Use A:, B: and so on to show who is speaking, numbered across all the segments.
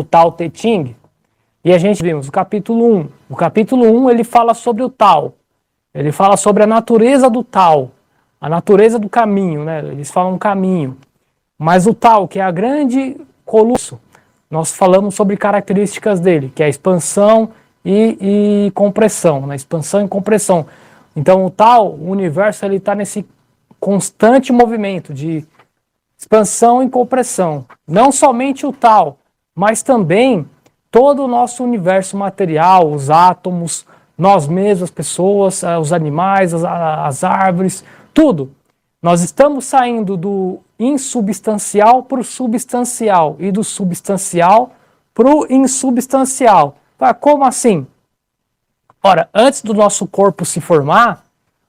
A: Tao Te Ching, e a gente vimos o capítulo 1. O capítulo 1 ele fala sobre o Tao, ele fala sobre a natureza do Tao, a natureza do caminho, né? Eles falam caminho. Mas o Tao, que é a grande coluço, nós falamos sobre características dele, que é expansão e compressão, né? Expansão e compressão. Então o Tao, o universo, ele está nesse constante movimento de expansão e compressão. Não somente o Tao, mas também todo o nosso universo material, os átomos, nós mesmos, as pessoas, os animais, as árvores, tudo. Nós estamos saindo do insubstancial para o substancial e do substancial para o insubstancial. Como assim? Ora, antes do nosso corpo se formar,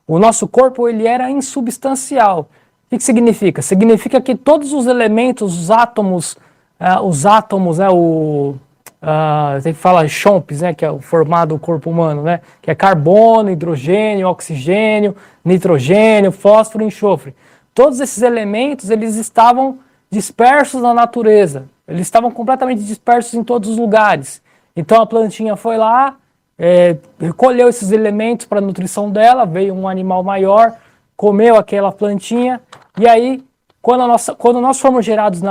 A: o nosso corpo ele era insubstancial. O que significa? Significa que todos os elementos, os átomos, tem que falar chomps, né, que é o formado do corpo humano, né, que é carbono, hidrogênio, oxigênio, nitrogênio, fósforo e enxofre. Todos esses elementos eles estavam dispersos na natureza, eles estavam completamente dispersos em todos os lugares. Então a plantinha foi lá, recolheu esses elementos para a nutrição dela, veio um animal maior, comeu aquela plantinha, e aí quando nós fomos gerados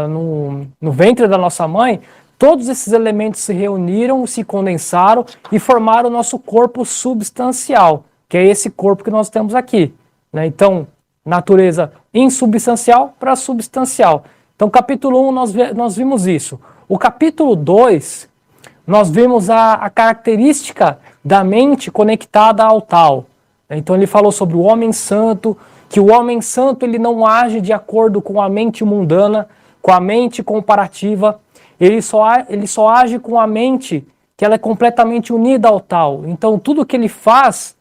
A: no ventre da nossa mãe, todos esses elementos se reuniram, se condensaram e formaram o nosso corpo substancial, que é esse corpo que nós temos aqui, né? Então, natureza insubstancial para substancial. Então, capítulo 1 nós vimos isso. O capítulo 2, nós vimos a característica da mente conectada ao Tao. Então, ele falou sobre o homem santo, que o homem santo ele não age de acordo com a mente mundana, com a mente comparativa. Ele só age com a mente que ela é completamente unida ao Tao. Então, tudo que ele faz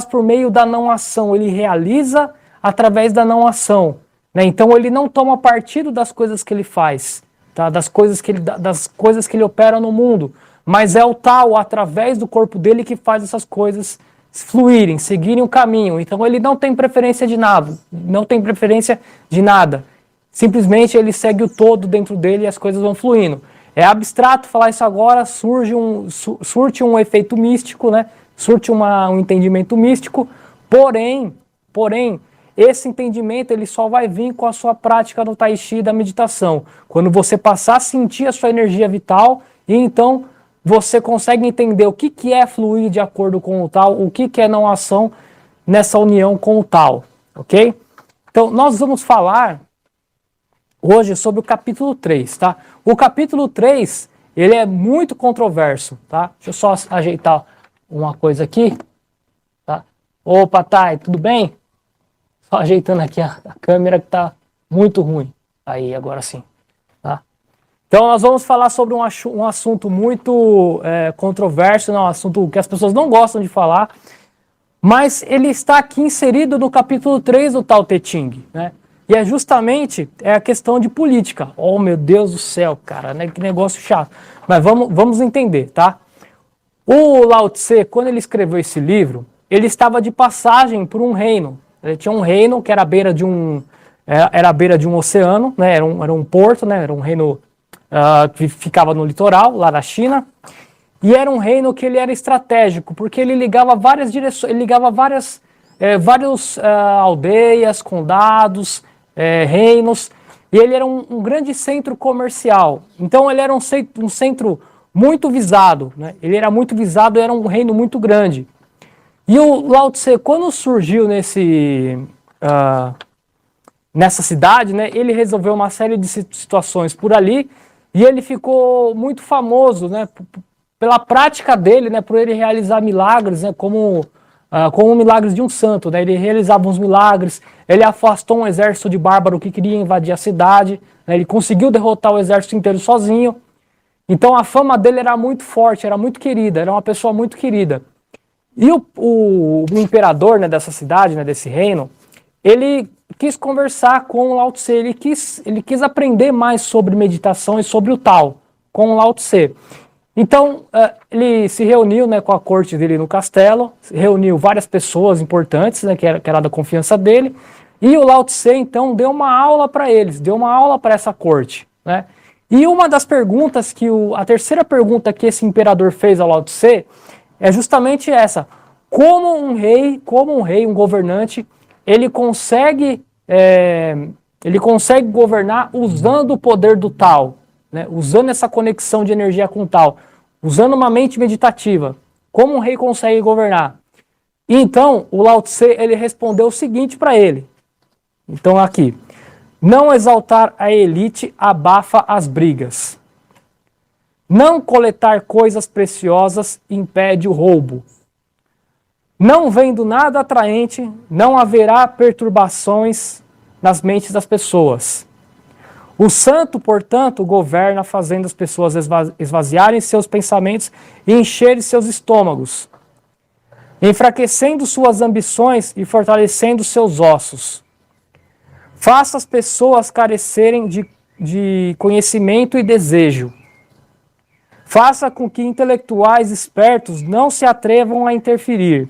A: por meio da não ação. Ele realiza através da não ação, né? Então, ele não toma partido das coisas que ele faz, tá? das coisas que ele opera no mundo. Mas é o Tao, através do corpo dele, que faz essas coisas fluírem, seguirem o caminho. Então, ele não tem preferência de nada. Simplesmente ele segue o todo dentro dele e as coisas vão fluindo. É abstrato falar isso agora, surte um efeito místico, né? Surte um entendimento místico, porém, esse entendimento ele só vai vir com a sua prática no Tai Chi da meditação. Quando você passar a sentir a sua energia vital, e então você consegue entender o que é fluir de acordo com o Tao, o que é não ação nessa união com o Tao, ok? Então, nós vamos falar hoje sobre o capítulo 3, tá? O capítulo 3, ele é muito controverso, tá? Deixa eu só ajeitar uma coisa aqui, tá? Opa, Thay, tudo bem? Só ajeitando aqui a câmera que tá muito ruim. Aí, agora sim, tá? Então, nós vamos falar sobre um assunto muito controverso, um assunto que as pessoas não gostam de falar, mas ele está aqui inserido no capítulo 3 do Tao Te Ching, né? E é justamente a questão de política. Oh, meu Deus do céu, cara, né? Que negócio chato. Mas vamos entender, tá? O Lao Tse, quando ele escreveu esse livro, ele estava de passagem por um reino. Ele tinha um reino que era à beira de um oceano, né? Era um porto, né? Era um reino que ficava no litoral, lá na China. E era um reino que ele era estratégico, porque ele ligava várias direções, ele ligava várias aldeias, condados, reinos, e ele era um grande centro comercial. Então ele era um centro muito visado, né? Ele era muito visado, era um reino muito grande. E o Lao Tse, quando surgiu nessa cidade, né, ele resolveu uma série de situações por ali, e ele ficou muito famoso, né, pela prática dele, né, por ele realizar milagres, né, como milagres de um santo, né? Ele realizava uns milagres, ele afastou um exército de bárbaro que queria invadir a cidade, né? Ele conseguiu derrotar o exército inteiro sozinho. Então a fama dele era muito forte, era muito querida, era uma pessoa muito querida. E o imperador, né, dessa cidade, né, desse reino, ele quis conversar com o Lao Tse, ele quis aprender mais sobre meditação e sobre o Tao com o Lao Tse. Então, ele se reuniu, né, com a corte dele no castelo, reuniu várias pessoas importantes, né, que era da confiança dele, e o Lao Tse, então, deu uma aula para eles, deu uma aula para essa corte, né? E uma das perguntas a terceira pergunta que esse imperador fez ao Lao Tse é justamente essa: como um rei, um governante, ele consegue governar usando o poder do Tao, né? Usando essa conexão de energia com o Tao, usando uma mente meditativa. Como um rei consegue governar? E então, o Lao Tse, ele respondeu o seguinte para ele. Então, aqui. Não exaltar a elite abafa as brigas. Não coletar coisas preciosas impede o roubo. Não vendo nada atraente, não haverá perturbações nas mentes das pessoas. O santo, portanto, governa fazendo as pessoas esvaziarem seus pensamentos e encherem seus estômagos, enfraquecendo suas ambições e fortalecendo seus ossos. Faça as pessoas carecerem de conhecimento e desejo. Faça com que intelectuais espertos não se atrevam a interferir.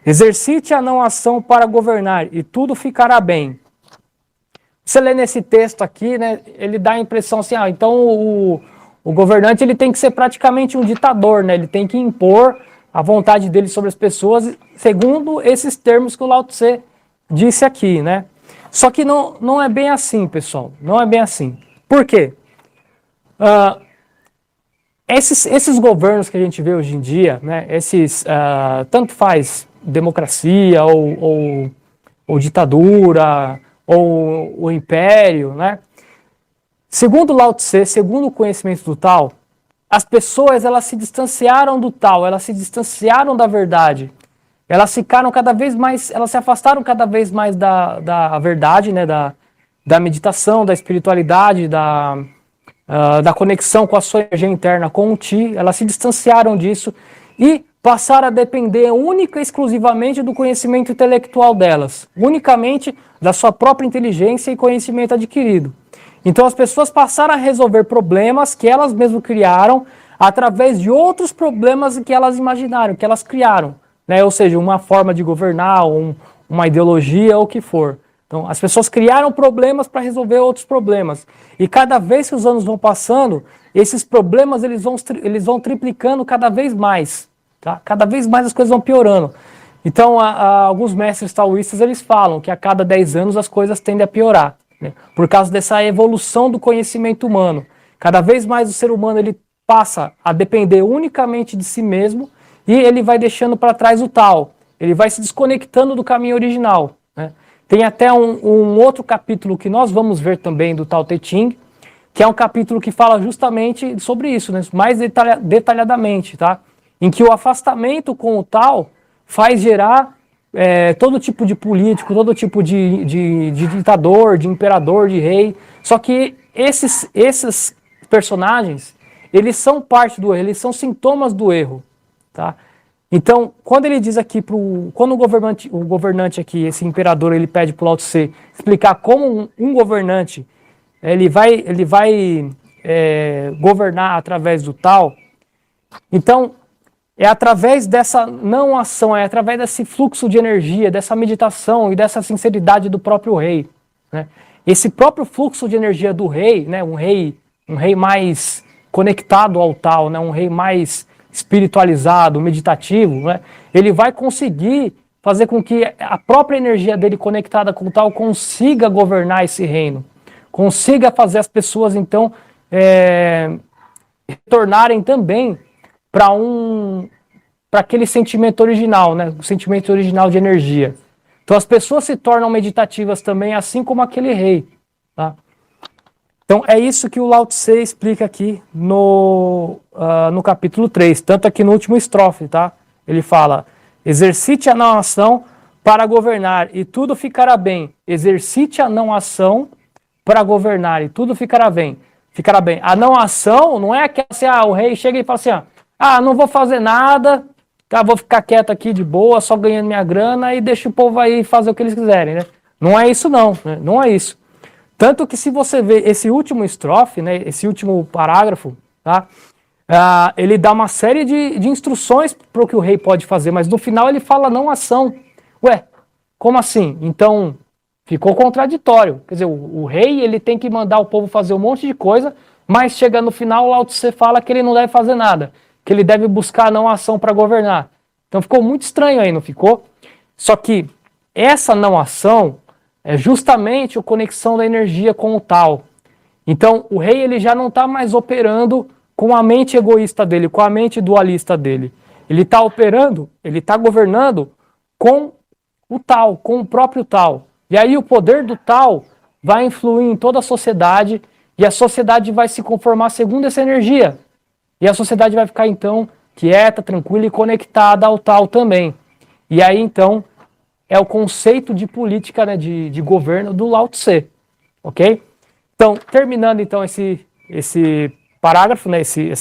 A: Exercite a não ação para governar e tudo ficará bem. Você lê nesse texto aqui, né, ele dá a impressão assim, então o governante ele tem que ser praticamente um ditador, né, ele tem que impor a vontade dele sobre as pessoas, segundo esses termos que o Lao Tse disse aqui, né. Só que não é bem assim, pessoal. Não é bem assim. Por quê? Esses governos que a gente vê hoje em dia, né, tanto faz democracia ou ditadura ou o império, né? Segundo Lao Tse, segundo o conhecimento do Tao, as pessoas elas se distanciaram do Tao, elas se distanciaram da verdade. Elas ficaram cada vez mais, elas se afastaram cada vez mais da verdade, né, da meditação, da espiritualidade, da conexão com a sua energia interna, com o Ti. Elas se distanciaram disso e passaram a depender única e exclusivamente do conhecimento intelectual delas, unicamente da sua própria inteligência e conhecimento adquirido. Então as pessoas passaram a resolver problemas que elas mesmas criaram através de outros problemas que elas imaginaram, que elas criaram. Né? Ou seja, uma forma de governar, uma ideologia, ou o que for. Então, as pessoas criaram problemas para resolver outros problemas. E cada vez que os anos vão passando, esses problemas eles vão triplicando cada vez mais. Tá? Cada vez mais as coisas vão piorando. Então, alguns mestres taoístas eles falam que a cada 10 anos as coisas tendem a piorar. Né? Por causa dessa evolução do conhecimento humano. Cada vez mais o ser humano ele passa a depender unicamente de si mesmo, e ele vai deixando para trás o Tao. Ele vai se desconectando do caminho original. Né? Tem até um outro capítulo que nós vamos ver também do Tao Te Ching, que é um capítulo que fala justamente sobre isso, né? Mais detalhadamente, tá? Em que o afastamento com o Tao faz gerar todo tipo de político, todo tipo de ditador, de imperador, de rei. Só que esses personagens, eles são parte do erro, eles são sintomas do erro. Tá? Então, quando ele diz aqui, quando o governante aqui, esse imperador, ele pede para o Lao Tse explicar como um governante ele vai governar através do Tao, então é através dessa não ação, é através desse fluxo de energia, dessa meditação e dessa sinceridade do próprio rei. Né? Esse próprio fluxo de energia do rei, né, um rei mais conectado ao Tao, né, um rei mais espiritualizado, meditativo, né, ele vai conseguir fazer com que a própria energia dele conectada com o Tao consiga governar esse reino, consiga fazer as pessoas, então, retornarem também para aquele sentimento original, né, o sentimento original de energia. Então as pessoas se tornam meditativas também, assim como aquele rei. Tá? Então é isso que o Lao Tse explica aqui no capítulo 3, tanto aqui no último estrofe, tá? Ele fala, exercite a não ação para governar e tudo ficará bem. Exercite a não ação para governar e tudo ficará bem. A não ação não é aquela assim, o rei chega e fala assim, não vou fazer nada, tá, vou ficar quieto aqui de boa, só ganhando minha grana e deixa o povo aí fazer o que eles quiserem, né? Não é isso não, né? Não é isso. Tanto que se você ver esse último estrofe, né, esse último parágrafo, tá, ele dá uma série de instruções para o que o rei pode fazer, mas no final ele fala não ação. Ué, como assim? Então ficou contraditório. Quer dizer, o rei ele tem que mandar o povo fazer um monte de coisa, mas chega no final, Lao Tse fala que ele não deve fazer nada, que ele deve buscar a não ação para governar. Então ficou muito estranho aí, não ficou? Só que essa não ação é justamente a conexão da energia com o tal. Então o rei ele já não está mais operando com a mente egoísta dele, com a mente dualista dele. Ele está operando, ele está governando com o tal, com o próprio tal. E aí o poder do tal vai influir em toda a sociedade e a sociedade vai se conformar segundo essa energia. E a sociedade vai ficar então quieta, tranquila e conectada ao tal também. E aí então é o conceito de política, né, de governo do Lao Tse, ok? Então, terminando então esse parágrafo, né, esse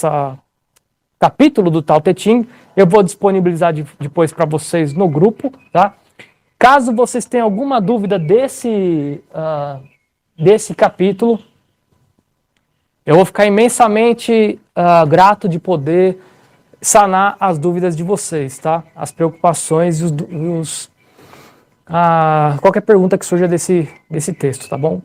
A: capítulo do Tao Te Ching, eu vou disponibilizar depois para vocês no grupo, tá? Caso vocês tenham alguma dúvida desse capítulo, eu vou ficar imensamente grato de poder sanar as dúvidas de vocês, tá? As preocupações e qualquer pergunta que surja desse texto, tá bom?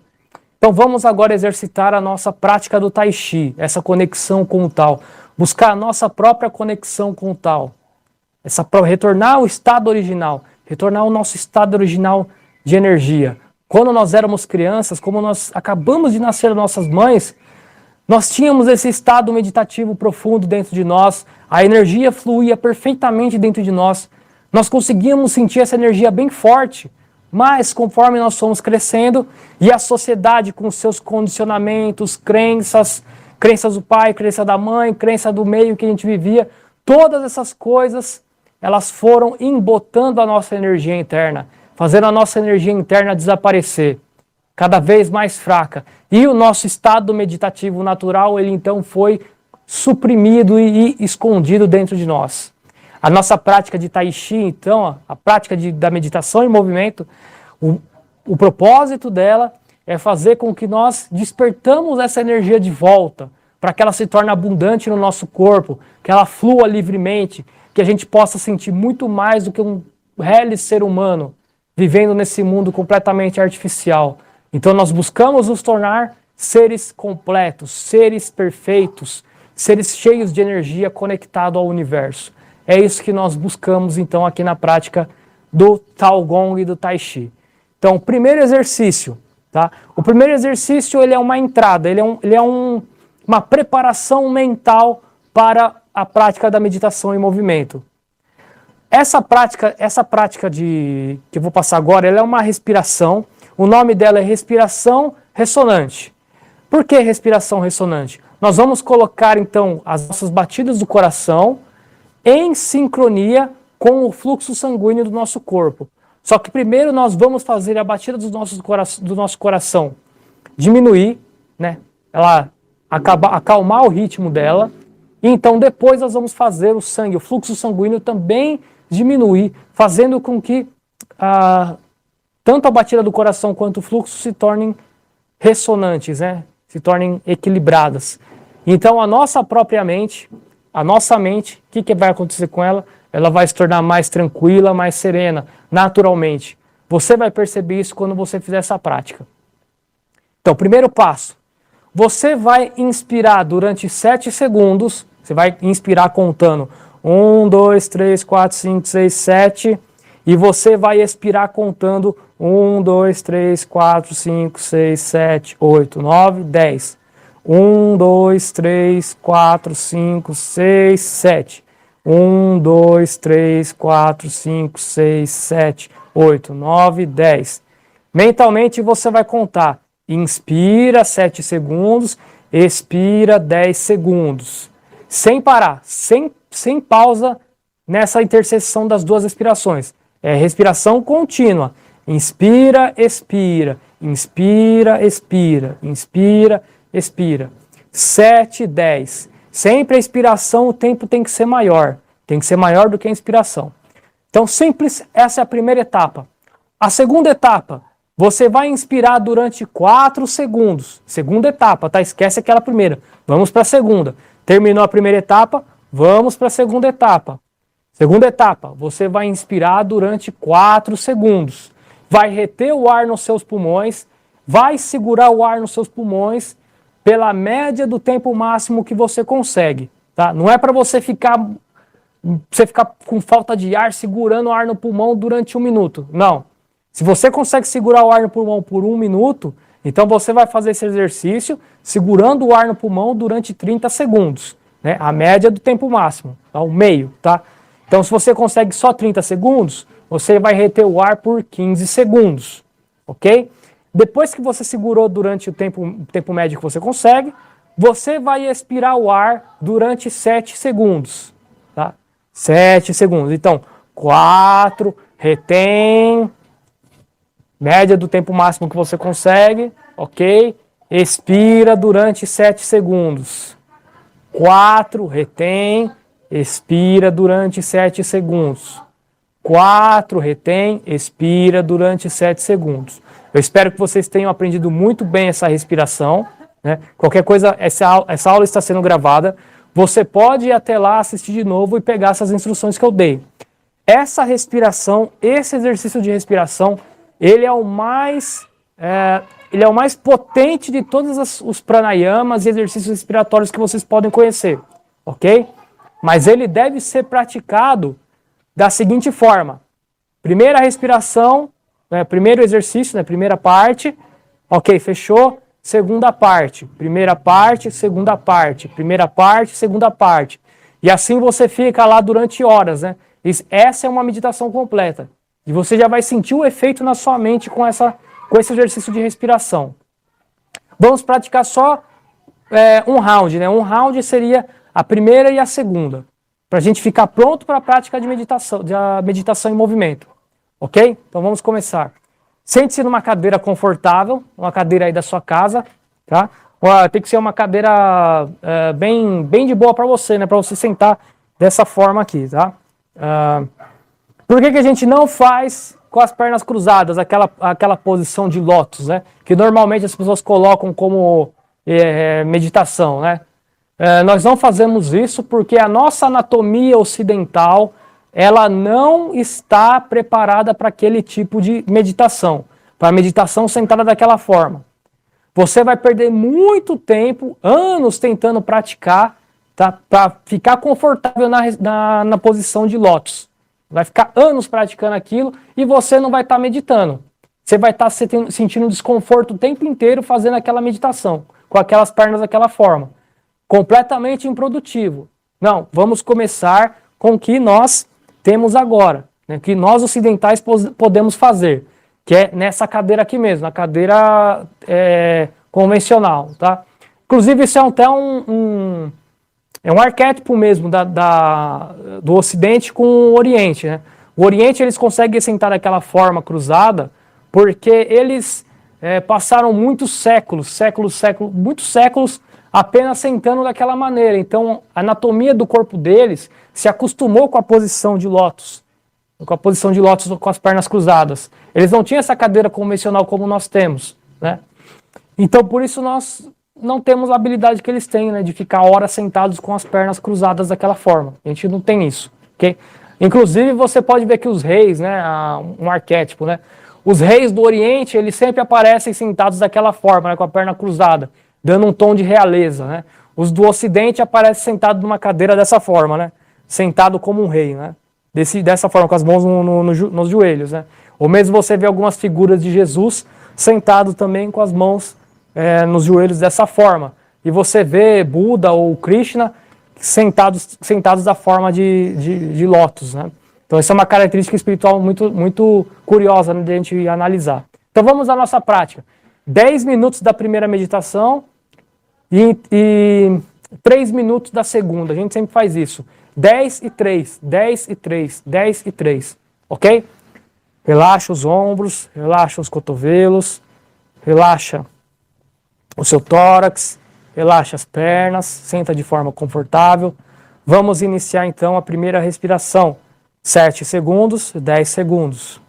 A: Então vamos agora exercitar a nossa prática do Tai Chi, essa conexão com o tal, buscar a nossa própria conexão com o tal, retornar ao estado original, retornar ao nosso estado original de energia. Quando nós éramos crianças, como nós acabamos de nascer das nossas mães, nós tínhamos esse estado meditativo profundo dentro de nós, a energia fluía perfeitamente dentro de nós, nós conseguíamos sentir essa energia bem forte, mas conforme nós fomos crescendo e a sociedade com seus condicionamentos, crenças do pai, crença da mãe, crença do meio que a gente vivia, todas essas coisas, elas foram embotando a nossa energia interna, fazendo a nossa energia interna desaparecer, cada vez mais fraca. E o nosso estado meditativo natural, ele então foi suprimido e escondido dentro de nós. A nossa prática de Tai Chi, então, a prática da meditação em movimento, o propósito dela é fazer com que nós despertamos essa energia de volta, para que ela se torne abundante no nosso corpo, que ela flua livremente, que a gente possa sentir muito mais do que um real ser humano, vivendo nesse mundo completamente artificial. Então nós buscamos nos tornar seres completos, seres perfeitos, seres cheios de energia conectados ao universo. É isso que nós buscamos, então, aqui na prática do Tao Gong e do Tai Chi. Então, o primeiro exercício, tá? O primeiro exercício, ele é uma entrada, ele é uma preparação mental para a prática da meditação em movimento. Essa prática que eu vou passar agora, ela é uma respiração, o nome dela é respiração ressonante. Por que respiração ressonante? Nós vamos colocar, então, as nossas batidas do coração em sincronia com o fluxo sanguíneo do nosso corpo. Só que primeiro nós vamos fazer a batida do nosso coração diminuir, né? Ela acalmar o ritmo dela. E então depois nós vamos fazer o fluxo sanguíneo também diminuir, fazendo com que tanto a batida do coração quanto o fluxo se tornem ressonantes, né? Se tornem equilibradas. Então a nossa própria mente, a nossa mente, o que vai acontecer com ela? Ela vai se tornar mais tranquila, mais serena, naturalmente. Você vai perceber isso quando você fizer essa prática. Então, primeiro passo. Você vai inspirar durante 7 segundos. Você vai inspirar contando 1, 2, 3, 4, 5, 6, 7. E você vai expirar contando 1, 2, 3, 4, 5, 6, 7, 8, 9, 10. 1, 2, 3, 4, 5, 6, 7. 1, 2, 3, 4, 5, 6, 7, 8, 9, 10. Mentalmente você vai contar. Inspira 7 segundos, expira 10 segundos. Sem parar, sem pausa nessa interseção das duas respirações. É respiração contínua. Inspira, expira. Inspira, expira. Inspira, expira. 7, 10. Sempre a expiração, o tempo tem que ser maior. Tem que ser maior do que a inspiração. Então, simples, essa é a primeira etapa. A segunda etapa, você vai inspirar durante 4 segundos. Segunda etapa, tá? Esquece aquela primeira. Vamos para a segunda. Terminou a primeira etapa, vamos para a segunda etapa. Segunda etapa, você vai inspirar durante 4 segundos. Vai reter o ar nos seus pulmões, vai segurar o ar nos seus pulmões pela média do tempo máximo que você consegue, tá? Não é para você ficar com falta de ar, segurando o ar no pulmão durante 1 minuto. Não. Se você consegue segurar o ar no pulmão por 1 minuto, então você vai fazer esse exercício segurando o ar no pulmão durante 30 segundos. Né? A média do tempo máximo, tá? O meio, tá? Então, se você consegue só 30 segundos, você vai reter o ar por 15 segundos, ok? Depois que você segurou durante o tempo médio que você consegue, você vai expirar o ar durante 7 segundos, tá? 7 segundos. Então, 4, retém, média do tempo máximo que você consegue, ok? Expira durante 7 segundos. 4, retém, expira durante 7 segundos. 4, retém, expira durante 7 segundos. Eu espero que vocês tenham aprendido muito bem essa respiração. Né? Qualquer coisa, essa aula está sendo gravada. Você pode ir até lá, assistir de novo e pegar essas instruções que eu dei. Essa respiração, esse exercício de respiração, ele é o mais potente de todos os pranayamas e exercícios respiratórios que vocês podem conhecer, ok? Mas ele deve ser praticado da seguinte forma: primeira respiração, primeiro exercício, primeira parte, ok, fechou. Segunda parte, primeira parte, segunda parte, primeira parte, segunda parte. E assim você fica lá durante horas, né? Essa é uma meditação completa. E você já vai sentir o efeito na sua mente com esse exercício de respiração. Vamos praticar só um round, né? Um round seria a primeira e a segunda, para a gente ficar pronto para a prática de meditação em movimento, ok? Então vamos começar. Sente-se numa cadeira confortável, uma cadeira aí da sua casa, tá? Tem que ser uma cadeira bem de boa para você, né? Para você sentar dessa forma aqui, tá? Por que a gente não faz com as pernas cruzadas, aquela posição de lótus, né? Que normalmente as pessoas colocam como meditação, né? Nós não fazemos isso porque a nossa anatomia ocidental ela não está preparada para aquele tipo de meditação, para a meditação sentada daquela forma. Você vai perder muito tempo, anos tentando praticar, tá? Para ficar confortável na posição de lótus. Vai ficar anos praticando aquilo e você não vai estar meditando. Você vai estar sentindo desconforto o tempo inteiro fazendo aquela meditação, com aquelas pernas daquela forma. Completamente improdutivo. Não, vamos começar com o que nós temos agora, né, que nós ocidentais podemos fazer, que é nessa cadeira aqui mesmo, na cadeira convencional. Tá? Inclusive, isso é até um arquétipo mesmo do Ocidente com o Oriente. Né? O Oriente eles conseguem sentar daquela forma cruzada porque eles passaram muitos séculos apenas sentando daquela maneira. Então, a anatomia do corpo deles se acostumou com a posição de lótus, com as pernas cruzadas. Eles não tinham essa cadeira convencional como nós temos, né? Então, por isso nós não temos a habilidade que eles têm, né, de ficar horas sentados com as pernas cruzadas daquela forma. A gente não tem isso, ok? Inclusive, você pode ver que os reis, né, um arquétipo, né? Os reis do Oriente, eles sempre aparecem sentados daquela forma, né, com a perna cruzada, dando um tom de realeza, né? Os do Ocidente aparecem sentados numa cadeira dessa forma, né? Sentado como um rei, né? Dessa forma, com as mãos nos joelhos, né? Ou mesmo você vê algumas figuras de Jesus sentado também com as mãos nos joelhos dessa forma. E você vê Buda ou Krishna sentados da forma de lótus, né? Então essa é uma característica espiritual muito, muito curiosa, né, de a gente analisar. Então vamos à nossa prática. 10 minutos da primeira meditação e 3 minutos da segunda. A gente sempre faz isso. 10 e 3, 10 e 3, 10 e 3. Ok? Relaxa os ombros, relaxa os cotovelos, relaxa o seu tórax, relaxa as pernas, senta de forma confortável. Vamos iniciar então a primeira respiração. 7 segundos, 10 segundos.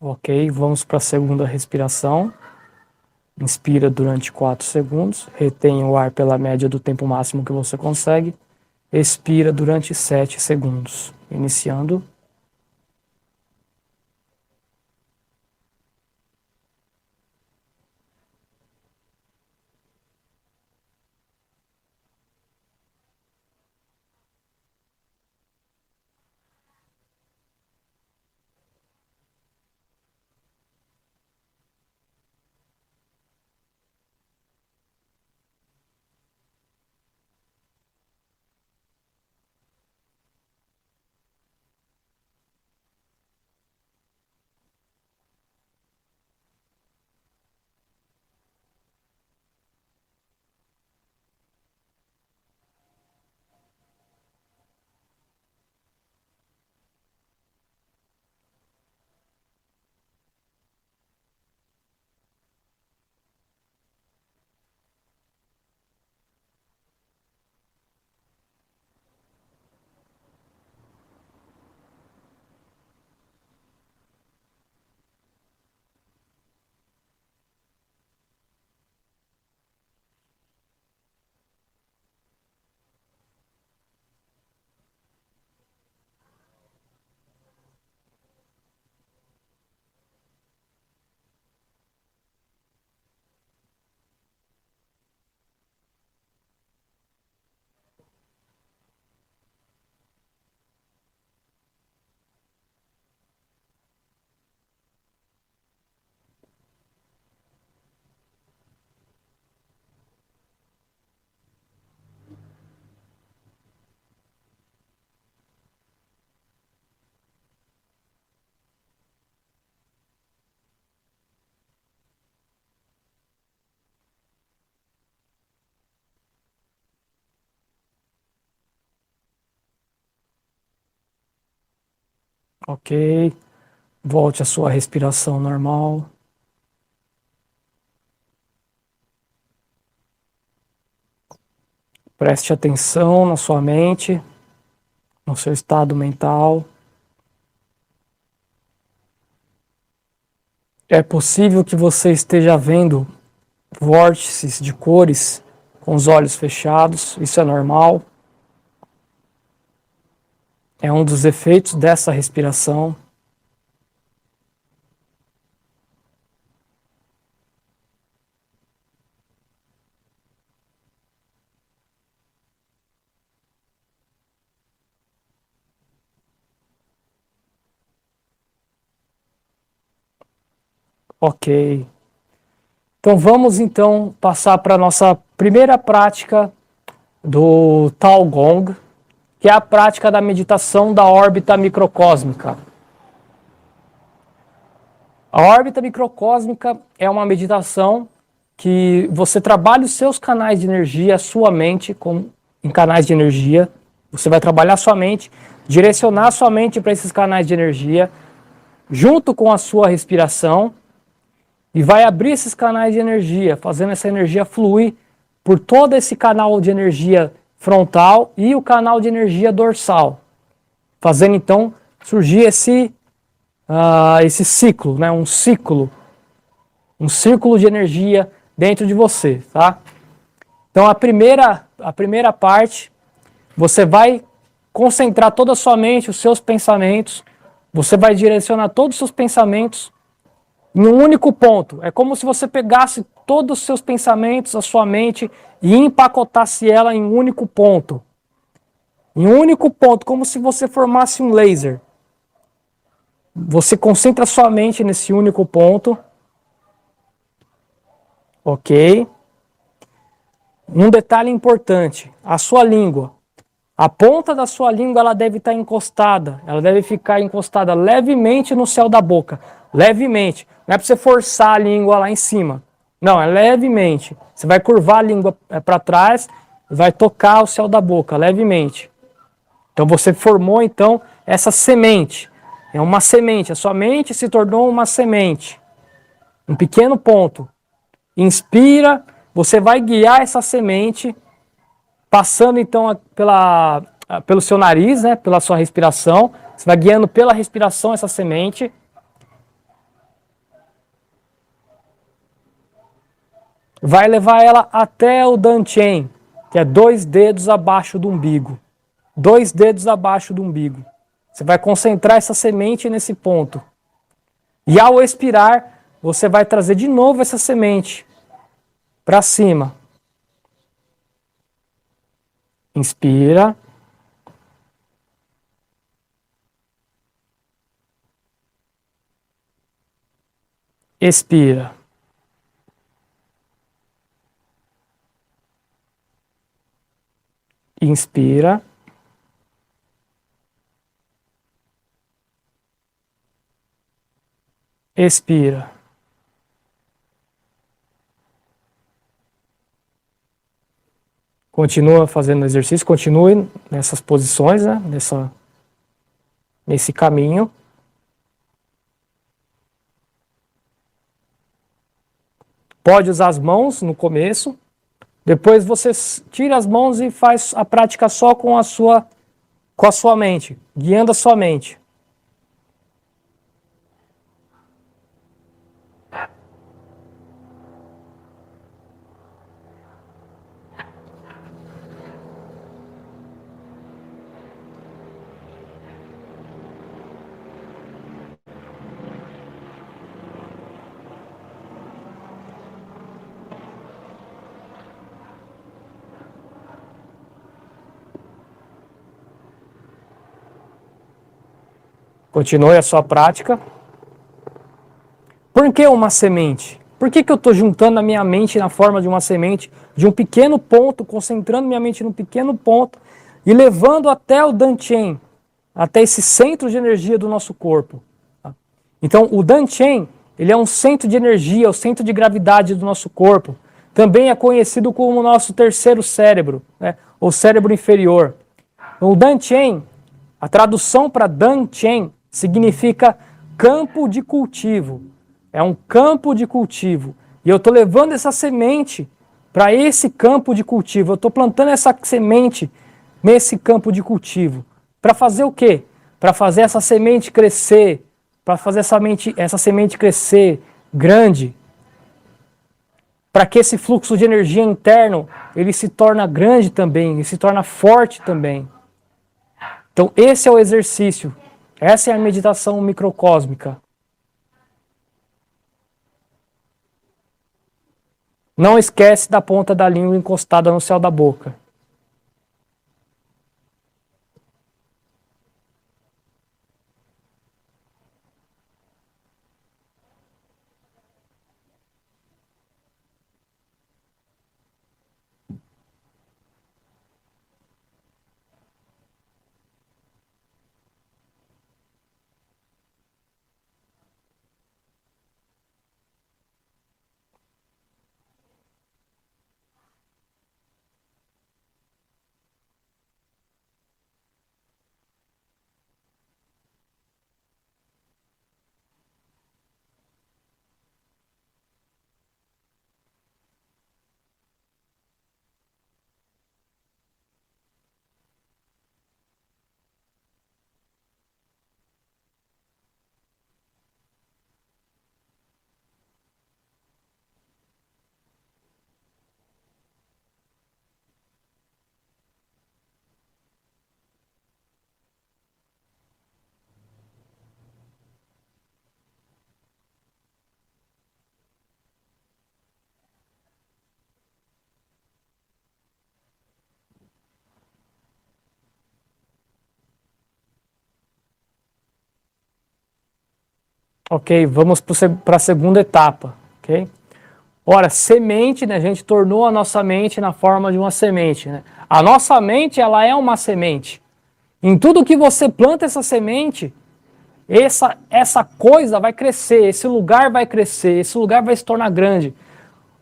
A: Ok, vamos para a segunda respiração. Inspira durante 4 segundos, retém o ar pela média do tempo máximo que você consegue. Expira durante 7 segundos, iniciando. Ok, volte à sua respiração normal. Preste atenção na sua mente, no seu estado mental. É possível que você esteja vendo vórtices de cores com os olhos fechados, isso é normal. É um dos efeitos dessa respiração. Ok. Então vamos então passar para a nossa primeira prática do Tal Gong, que é a prática da meditação da órbita microcósmica. A órbita microcósmica é uma meditação que você trabalha os seus canais de energia, a sua mente em canais de energia. Você vai trabalhar sua mente, direcionar sua mente para esses canais de energia, junto com a sua respiração, e vai abrir esses canais de energia, fazendo essa energia fluir por todo esse canal de energia frontal e o canal de energia dorsal, fazendo então surgir esse ciclo, né? um círculo de energia dentro de você, tá? Então a primeira parte, você vai concentrar toda a sua mente, os seus pensamentos, você vai direcionar todos os seus pensamentos em um único ponto. É como se você pegasse todos os seus pensamentos, a sua mente, e empacotasse ela em um único ponto. Em um único ponto, como se você formasse um laser. Você concentra sua mente nesse único ponto. Ok? Um detalhe importante, a sua língua. A ponta da sua língua ela deve estar encostada, ela deve ficar encostada levemente no céu da boca. Levemente. Não é para você forçar a língua lá em cima. Não, é levemente. Você vai curvar a língua para trás e vai tocar o céu da boca, levemente. Então você formou então essa semente. É uma semente. A sua mente se tornou uma semente. Um pequeno ponto. Inspira, você vai guiar essa semente, passando então pelo seu nariz, né, pela sua respiração. Você vai guiando pela respiração essa semente. vai levar ela até o Dantian, que é 2 dedos abaixo do umbigo. 2 dedos abaixo do umbigo. Você vai concentrar essa semente nesse ponto. E ao expirar, você vai trazer de novo essa semente para cima. Inspira. Expira. Inspira. Expira. Continua fazendo o exercício, continue nessas posições, né? Nesse caminho. Pode usar as mãos no começo, depois você tira as mãos e faz a prática só com a sua mente, guiando a sua mente. Continue a sua prática. Por que uma semente? Por que eu estou juntando a minha mente na forma de uma semente, de um pequeno ponto, concentrando minha mente num pequeno ponto e levando até o Dantian, até esse centro de energia do nosso corpo? Então, o Dantian, ele é um centro de energia, o centro de gravidade do nosso corpo. Também é conhecido como o nosso terceiro cérebro, né? Ou cérebro inferior. O Dantian, a tradução para Dantian significa campo de cultivo. É um campo de cultivo. E eu estou levando essa semente para esse campo de cultivo. Eu estou plantando essa semente nesse campo de cultivo. Para fazer o quê? Para fazer essa semente crescer. Para fazer essa semente crescer grande. Para que esse fluxo de energia interno ele se torne grande também. Ele se torne forte também. Então esse é o exercício. Essa é a meditação microcósmica. Não esquece da ponta da língua encostada no céu da boca. Ok, vamos para a segunda etapa. Ok? Ora, semente, né, a gente tornou a nossa mente na forma de uma semente. Né? A nossa mente ela é uma semente. Em tudo que você planta essa semente, essa coisa vai crescer, esse lugar vai crescer, esse lugar vai se tornar grande.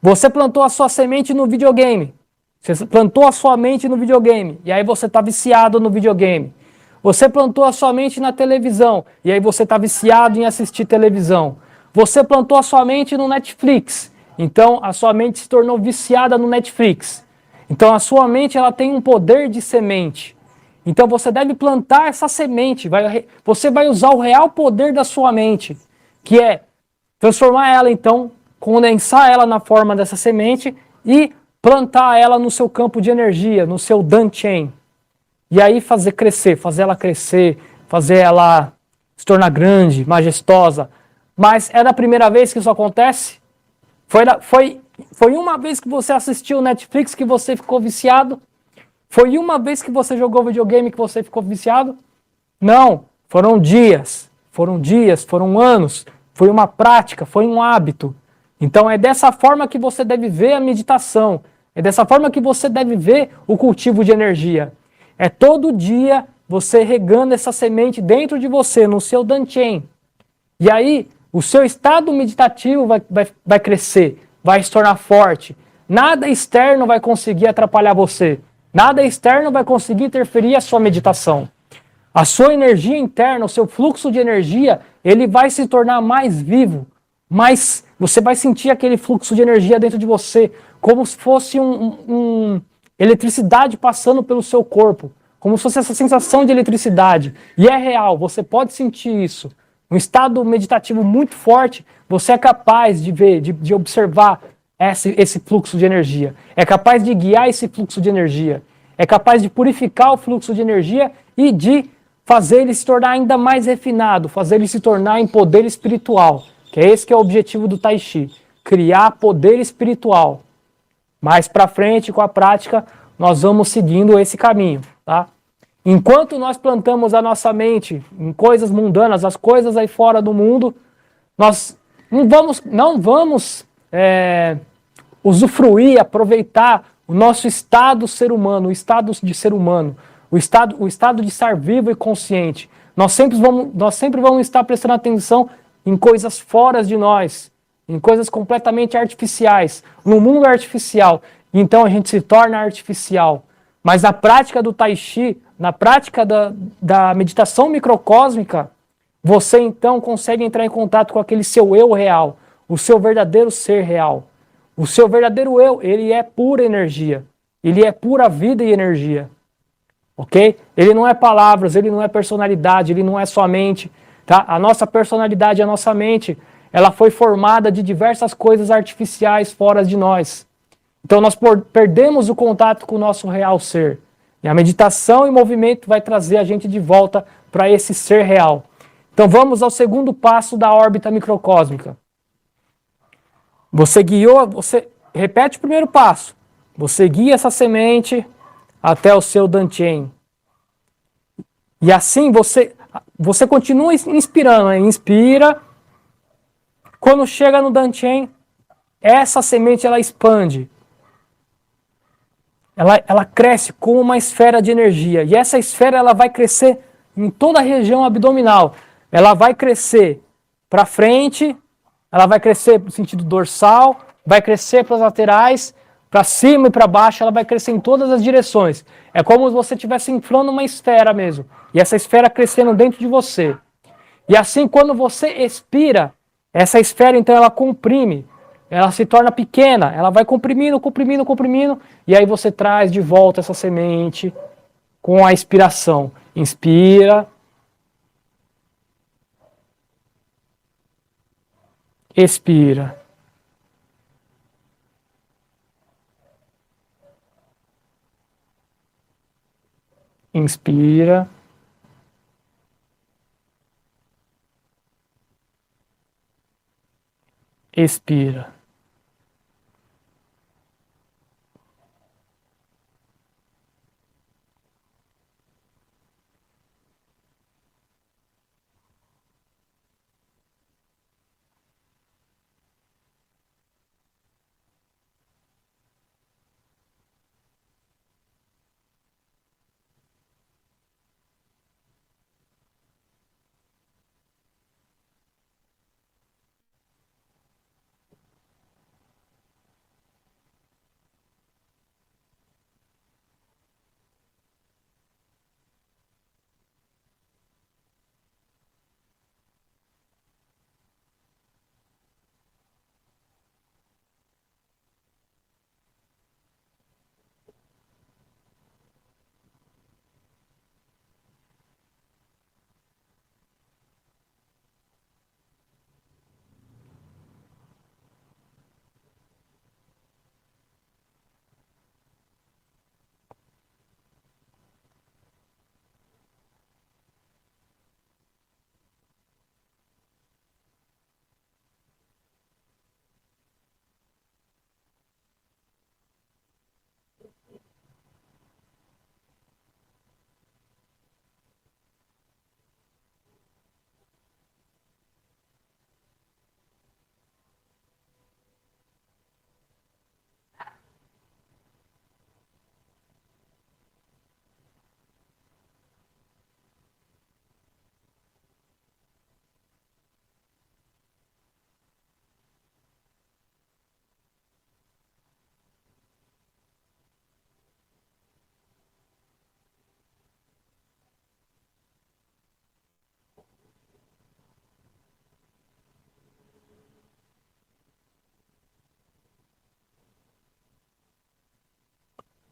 A: Você plantou a sua semente no videogame. Você plantou a sua mente no videogame. E aí você está viciado no videogame. Você plantou a sua mente na televisão. E aí você está viciado em assistir televisão. Você plantou a sua mente no Netflix. Então a sua mente se tornou viciada no Netflix. Então a sua mente ela tem um poder de semente. Então você deve plantar essa semente. Você vai usar o real poder da sua mente, que é transformar ela então condensar ela na forma dessa semente e plantar ela no seu campo de energia, no seu Dantian. E aí fazer ela crescer, fazer ela se tornar grande, majestosa. Mas é da primeira vez que isso acontece? Foi uma vez que você assistiu Netflix que você ficou viciado? Foi uma vez que você jogou videogame que você ficou viciado? Não, foram anos, foi uma prática, foi um hábito. Então é dessa forma que você deve ver a meditação, é dessa forma que você deve ver o cultivo de energia. É todo dia você regando essa semente dentro de você, no seu Dantian. E aí, o seu estado meditativo vai crescer, vai se tornar forte. Nada externo vai conseguir atrapalhar você. Nada externo vai conseguir interferir a sua meditação. A sua energia interna, o seu fluxo de energia, ele vai se tornar mais vivo, mais você vai sentir aquele fluxo de energia dentro de você, como se fosse eletricidade passando pelo seu corpo, como se fosse essa sensação de eletricidade. E é real, você pode sentir isso. Um estado meditativo muito forte, você é capaz de ver, de observar esse fluxo de energia. É capaz de guiar esse fluxo de energia. É capaz de purificar o fluxo de energia e de fazer ele se tornar ainda mais refinado, fazer ele se tornar em poder espiritual, que é esse que é o objetivo do Tai Chi, criar poder espiritual. Mais para frente, com a prática, nós vamos seguindo esse caminho, tá? Enquanto nós plantamos a nossa mente em coisas mundanas, as coisas aí fora do mundo, nós não vamos usufruir, aproveitar o nosso estado ser humano, o estado de ser humano, o estado de estar vivo e consciente. Nós sempre vamos estar prestando atenção em coisas fora de nós, em coisas completamente artificiais, no mundo artificial. Então a gente se torna artificial. Mas na prática do Tai Chi, na prática da meditação microcósmica, você então consegue entrar em contato com aquele seu eu real, o seu verdadeiro ser real. O seu verdadeiro eu, ele é pura energia. Ele é pura vida e energia. Ok? Ele não é palavras, ele não é personalidade, ele não é só mente. Tá? A nossa personalidade, a nossa mente, ela foi formada de diversas coisas artificiais fora de nós. Então nós perdemos o contato com o nosso real ser. E a meditação e movimento vai trazer a gente de volta para esse ser real. Então vamos ao segundo passo da órbita microcósmica. Você repete o primeiro passo. Você guia essa semente até o seu Dantian. E assim você continua inspirando, né? Inspira. Quando chega no Dantian, essa semente ela expande. Ela cresce como uma esfera de energia. E essa esfera ela vai crescer em toda a região abdominal. Ela vai crescer para frente, ela vai crescer no sentido dorsal, vai crescer para as laterais, para cima e para baixo, ela vai crescer em todas as direções. É como se você estivesse inflando uma esfera mesmo. E essa esfera crescendo dentro de você. E assim, quando você expira, essa esfera então ela comprime. Ela se torna pequena, ela vai comprimindo, comprimindo, comprimindo, e aí você traz de volta essa semente com a expiração. Inspira. Expira. Inspira. Expira.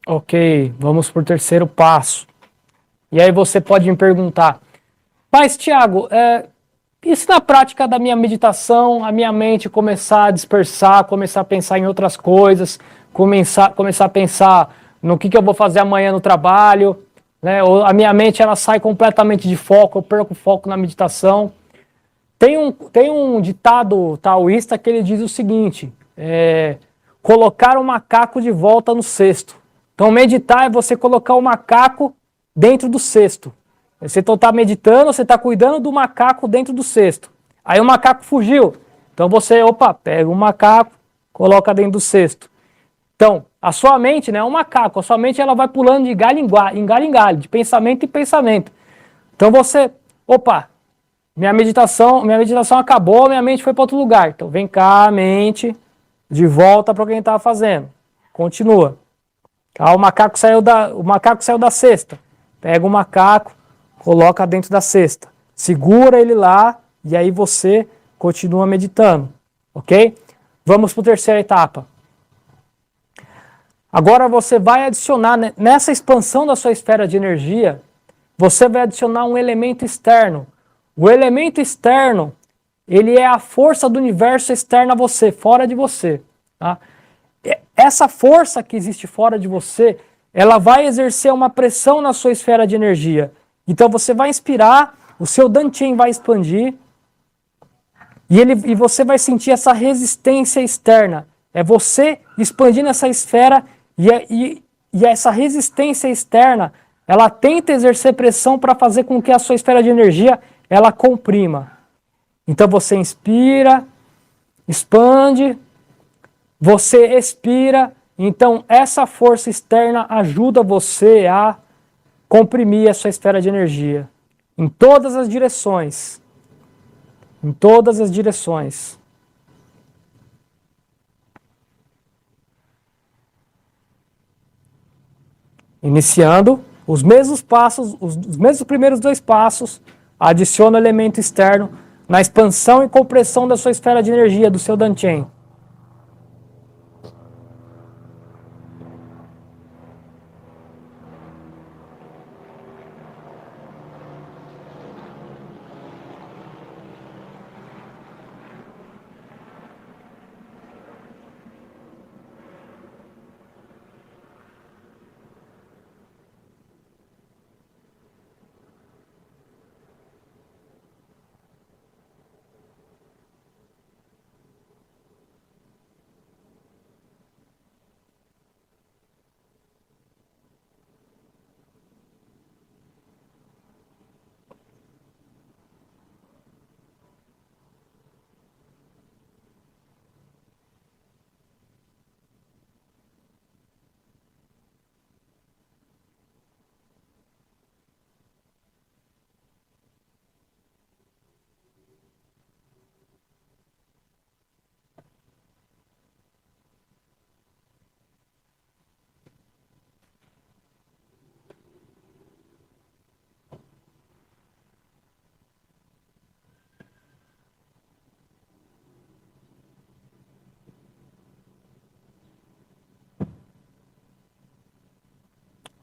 A: Ok, vamos para o terceiro passo. E aí você pode me perguntar, mas Thiago, e se na prática da minha meditação a minha mente começar a dispersar, começar a pensar em outras coisas, começar a pensar no que eu vou fazer amanhã no trabalho, né? Ou a minha mente ela sai completamente de foco, eu perco o foco na meditação. Tem um ditado taoísta que ele diz o seguinte, colocar o macaco de volta no cesto. Então meditar é você colocar o macaco dentro do cesto. Você está meditando, você está cuidando do macaco dentro do cesto. Aí o macaco fugiu. Então você, pega o macaco, coloca dentro do cesto. Então, a sua mente, né, é um macaco. A sua mente ela vai pulando de galho em galho, de pensamento em pensamento. Então você, minha meditação acabou, minha mente foi para outro lugar. Então vem cá, mente, de volta para o que a gente estava fazendo. Continua. O macaco saiu da cesta. Pega o macaco, coloca dentro da cesta. Segura ele lá e aí você continua meditando. Ok? Vamos para a terceira etapa. Agora você vai adicionar, nessa expansão da sua esfera de energia, você vai adicionar um elemento externo. O elemento externo, ele é a força do universo externa a você, fora de você. Tá? Essa força que existe fora de você, ela vai exercer uma pressão na sua esfera de energia. Então você vai inspirar, o seu Dantian vai expandir e você vai sentir essa resistência externa. É você expandindo essa esfera e essa resistência externa, ela tenta exercer pressão para fazer com que a sua esfera de energia ela comprima. Então você inspira, expande, você expira, então essa força externa ajuda você a comprimir a sua esfera de energia em todas as direções. Em todas as direções. Iniciando os mesmos passos, os mesmos primeiros dois passos, adiciona o elemento externo na expansão e compressão da sua esfera de energia, do seu Dantian.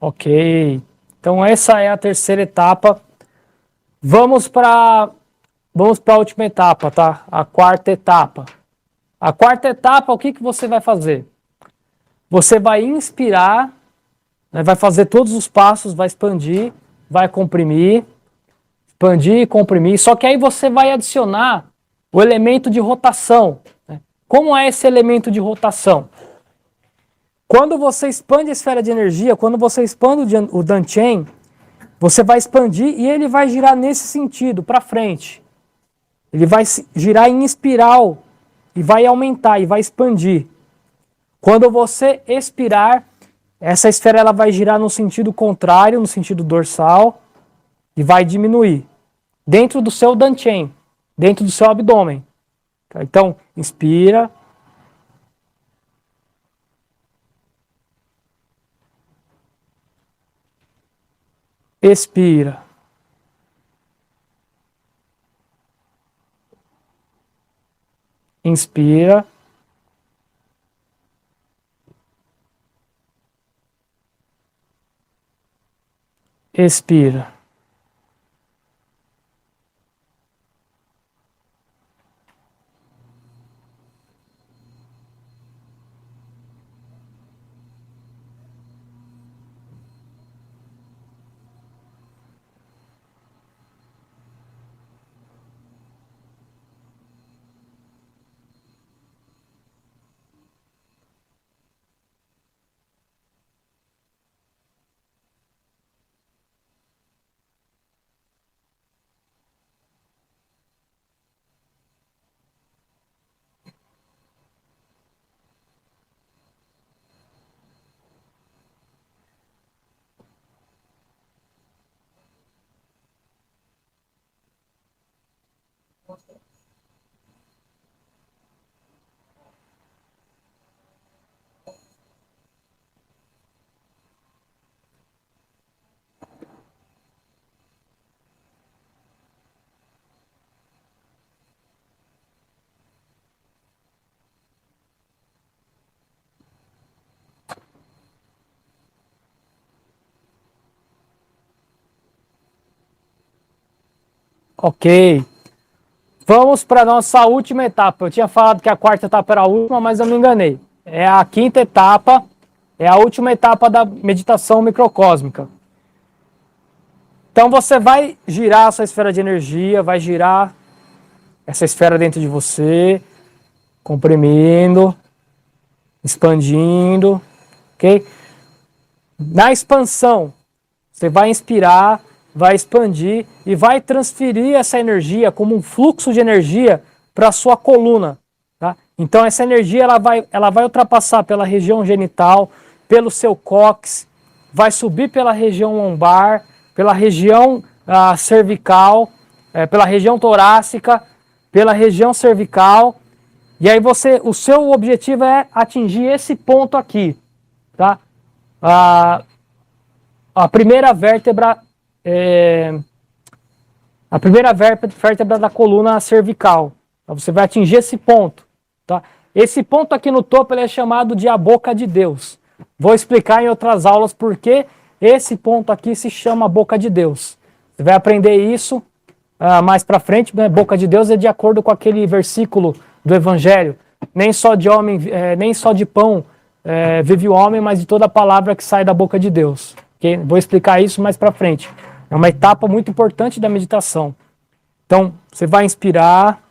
A: Ok. Então essa é a terceira etapa. Vamos para a última etapa, tá? A quarta etapa. A quarta etapa, o que você vai fazer? Você vai inspirar, né, vai fazer todos os passos, vai expandir, vai comprimir, expandir e comprimir. Só que aí você vai adicionar o elemento de rotação. Né? Como é esse elemento de rotação? Quando você expande a esfera de energia, quando você expande o Dantian, você vai expandir e ele vai girar nesse sentido, para frente. Ele vai girar em espiral e vai aumentar e vai expandir. Quando você expirar, essa esfera ela vai girar no sentido contrário, no sentido dorsal, e vai diminuir. Dentro do seu Dantian, dentro do seu abdômen. Então, inspira. Expira. Inspira. expira. Ok. Vamos para a nossa última etapa. Eu tinha falado que a quarta etapa era a última, mas eu me enganei. É a quinta etapa, é a última etapa da meditação microcósmica. Então você vai girar a sua esfera de energia, vai girar essa esfera dentro de você, comprimindo, expandindo, ok? Na expansão, você vai inspirar, vai expandir e vai transferir essa energia como um fluxo de energia para a sua coluna. Tá? Então essa energia ela vai ultrapassar pela região genital, pelo seu cóccix, vai subir pela região lombar, pela região cervical, pela região torácica, pela região cervical. E aí o seu objetivo é atingir esse ponto aqui. Tá? A primeira vértebra da coluna cervical. Então, você vai atingir esse ponto. Tá? Esse ponto aqui no topo ele é chamado de a boca de Deus. Vou explicar em outras aulas por que esse ponto aqui se chama boca de Deus. Você vai aprender isso mais para frente. Né? Boca de Deus é de acordo com aquele versículo do Evangelho. Nem só de pão vive o homem, mas de toda a palavra que sai da boca de Deus. Okay? Vou explicar isso mais para frente. É uma etapa muito importante da meditação. Então, você vai inspirar.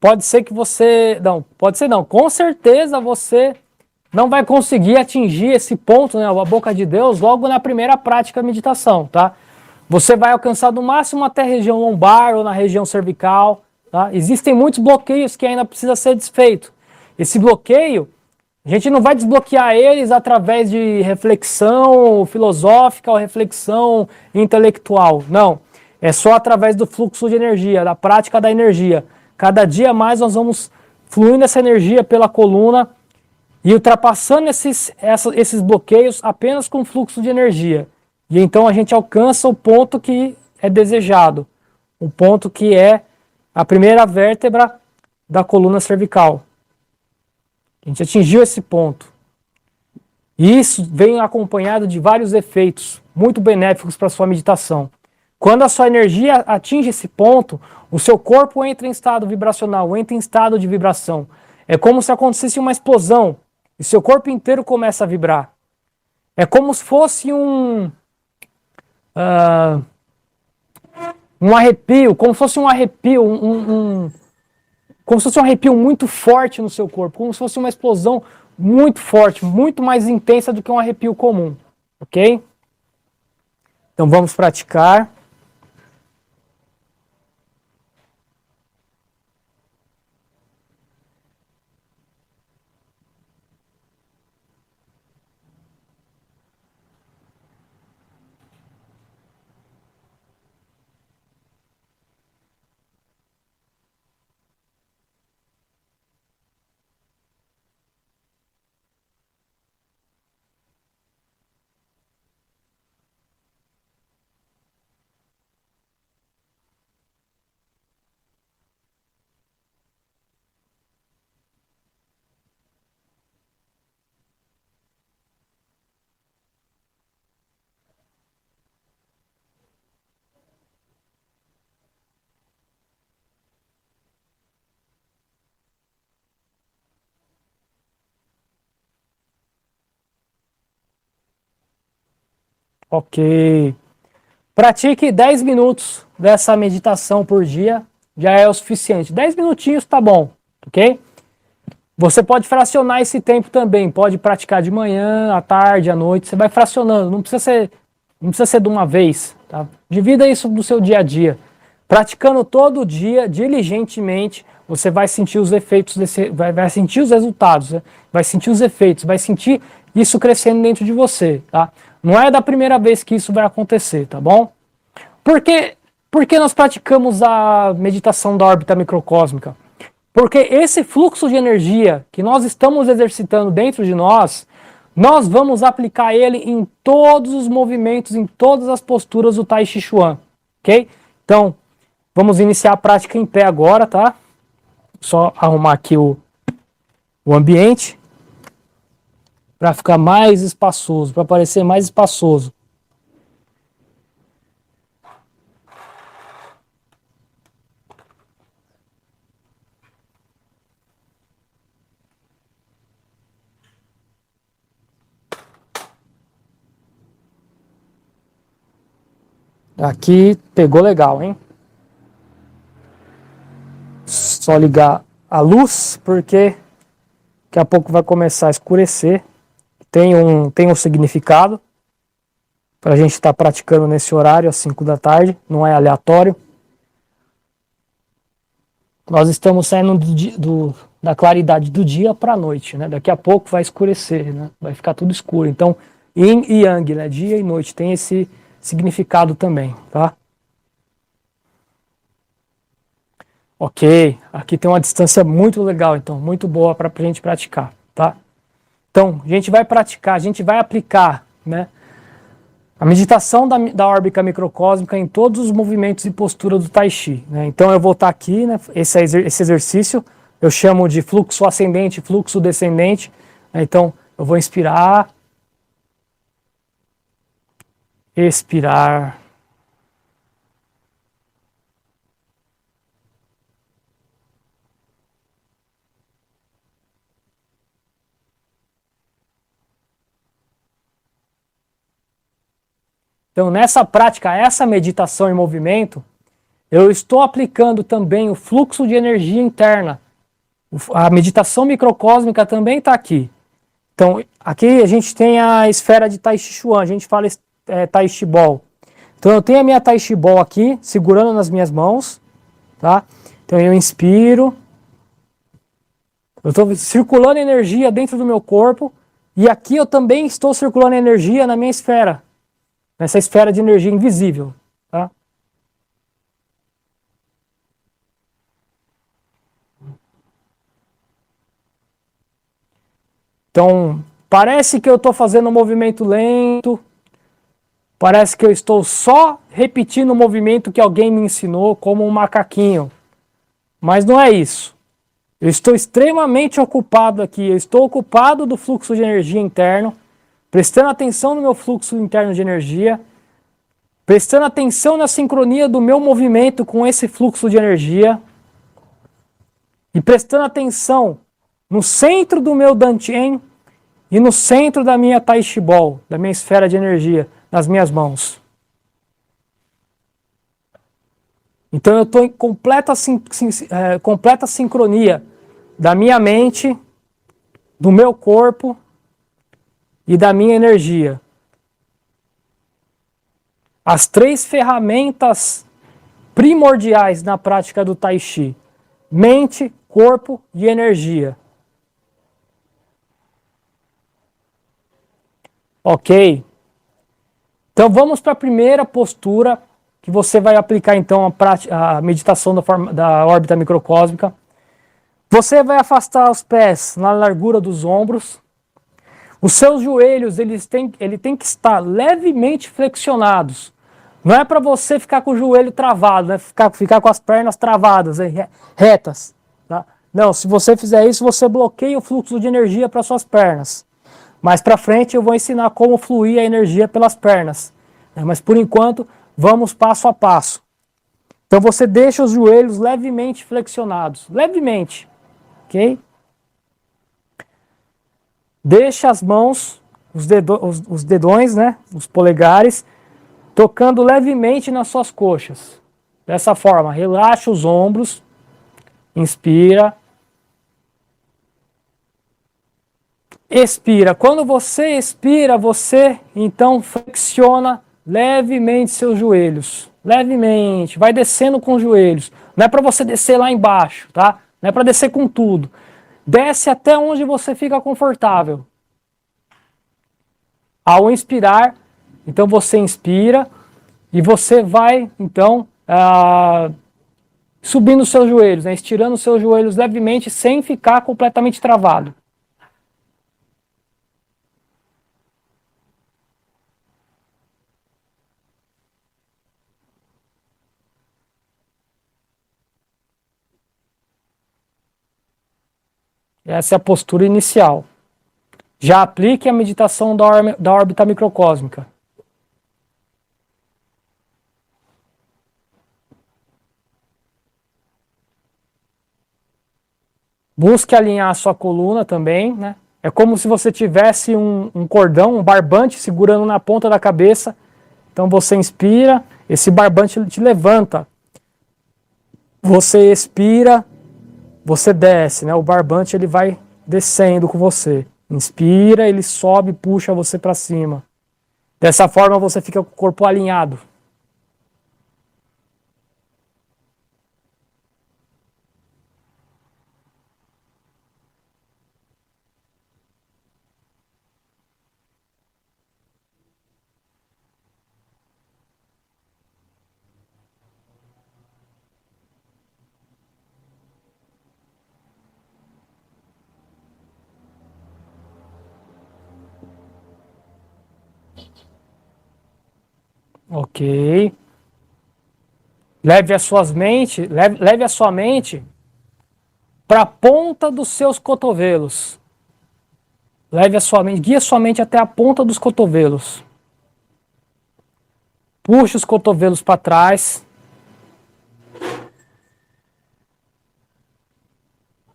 A: Pode ser que você... Não, pode ser não. Com certeza você não vai conseguir atingir esse ponto, né, a boca de Deus, logo na primeira prática da meditação, tá? Você vai alcançar no máximo até a região lombar ou na região cervical, tá? Existem muitos bloqueios que ainda precisa ser desfeito. Esse bloqueio, a gente não vai desbloquear eles através de reflexão filosófica ou reflexão intelectual, não. É só através do fluxo de energia, da prática da energia. Cada dia mais nós vamos fluindo essa energia pela coluna e ultrapassando esses bloqueios apenas com fluxo de energia. E então a gente alcança o ponto que é desejado, o ponto que é a primeira vértebra da coluna cervical. A gente atingiu esse ponto. E isso vem acompanhado de vários efeitos muito benéficos para a sua meditação. Quando a sua energia atinge esse ponto, o seu corpo entra em estado vibracional, entra em estado de vibração. É como se acontecesse uma explosão e seu corpo inteiro começa a vibrar. É como se fosse um um arrepio, como se fosse um arrepio, como se fosse um arrepio muito forte no seu corpo, como se fosse uma explosão muito forte, muito mais intensa do que um arrepio comum, ok? Então vamos praticar. Ok. Pratique 10 minutos dessa meditação por dia, já é o suficiente. 10 minutinhos tá bom, ok? Você pode fracionar esse tempo também, pode praticar de manhã, à tarde, à noite, você vai fracionando, não precisa ser de uma vez, tá? Divida isso no seu dia a dia. Praticando todo dia, diligentemente, você vai sentir os efeitos, vai sentir os resultados, né? Vai sentir os efeitos, vai sentir isso crescendo dentro de você, tá? Não é da primeira vez que isso vai acontecer, tá bom? Por que nós praticamos a meditação da órbita microcósmica? Porque esse fluxo de energia que nós estamos exercitando dentro de nós, nós vamos aplicar ele em todos os movimentos, em todas as posturas do Tai Chi Chuan, ok? Então, vamos iniciar a prática em pé agora, tá? Só arrumar aqui o ambiente para ficar mais espaçoso, para parecer mais espaçoso. Aqui pegou legal, hein? Só ligar a luz, porque daqui a pouco vai começar a escurecer. Tem um significado para a gente estar praticando nesse horário, às 5 da tarde, não é aleatório. Nós estamos saindo da claridade do dia para a noite, né? Daqui a pouco vai escurecer, né? Vai ficar tudo escuro. Então, yin e yang, né? Dia e noite, tem esse significado também, tá? Ok, aqui tem uma distância muito legal, então, muito boa para a gente praticar, tá? Então, a gente vai praticar, a gente vai aplicar, né, a meditação da órbita microcósmica em todos os movimentos e posturas do Tai Chi, né? Então, eu vou estar aqui, né, esse exercício, eu chamo de fluxo ascendente, fluxo descendente, né? Então, eu vou inspirar, expirar, então, nessa prática, essa meditação em movimento, eu estou aplicando também o fluxo de energia interna. A meditação microcósmica também está aqui. Então, aqui a gente tem a esfera de Tai Chi Chuan, a gente fala Tai Chi Ball. Então, eu tenho a minha Tai Chi Ball aqui, segurando nas minhas mãos, tá? Então, eu inspiro. Eu estou circulando energia dentro do meu corpo. E aqui eu também estou circulando energia na minha esfera. Nessa esfera de energia invisível, tá? Então, parece que eu estou fazendo um movimento lento, parece que eu estou só repetindo o movimento que alguém me ensinou, como um macaquinho. Mas não é isso. Eu estou extremamente ocupado aqui, eu estou ocupado do fluxo de energia interno, prestando atenção no meu fluxo interno de energia, prestando atenção na sincronia do meu movimento com esse fluxo de energia e prestando atenção no centro do meu Dantian e no centro da minha Tai Chi Ball, da minha esfera de energia, nas minhas mãos. Então eu estou em completa sincronia da minha mente, do meu corpo e da minha energia. As 3 ferramentas primordiais na prática do Tai Chi: mente, corpo e energia. Ok? Então vamos para a primeira postura que você vai aplicar então a meditação da órbita microcósmica. Você vai afastar os pés na largura dos ombros. Os seus joelhos ele tem que estar levemente flexionados. Não é para você ficar com o joelho travado, né? Ficar com as pernas travadas, retas. Tá? Não, se você fizer isso, você bloqueia o fluxo de energia para suas pernas. Mais para frente eu vou ensinar como fluir a energia pelas pernas. Mas por enquanto, vamos passo a passo. Então você deixa os joelhos levemente flexionados. Levemente. Ok? Deixa as mãos, os dedões, né? Os polegares, tocando levemente nas suas coxas. Dessa forma, relaxa os ombros. Inspira. Expira. Quando você expira, você então flexiona levemente seus joelhos. Levemente. Vai descendo com os joelhos. Não é para você descer lá embaixo, tá? Não é para descer com tudo. Desce até onde você fica confortável. Ao inspirar, então você inspira e você vai então subindo os seus joelhos, né? Estirando os seus joelhos levemente sem ficar completamente travado. Essa é a postura inicial. Já aplique a meditação da órbita microcósmica. Busque alinhar a sua coluna também, né? É como se você tivesse um cordão, um barbante segurando na ponta da cabeça. Então você inspira, esse barbante te levanta. Você expira, você desce, né? O barbante ele vai descendo com você. Inspira, ele sobe, puxa você para cima. Dessa forma você fica com o corpo alinhado. Ok. Leve a sua mente para a ponta dos seus cotovelos. Guie a sua mente até a ponta dos cotovelos. Puxe os cotovelos para trás.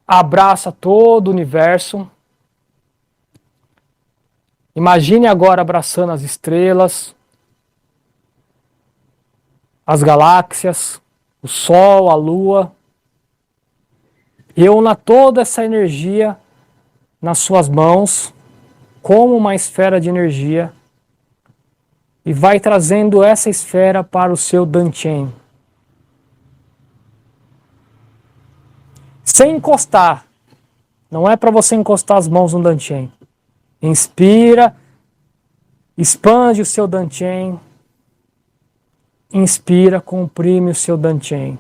A: Abraça todo o universo. Imagine agora abraçando as estrelas, as galáxias, o Sol, a Lua. E una toda essa energia nas suas mãos, como uma esfera de energia, e vai trazendo essa esfera para o seu Dantian. Sem encostar. Não é para você encostar as mãos no Dantian. Inspira, expande o seu Dantian. Inspira, comprime o seu Dantian.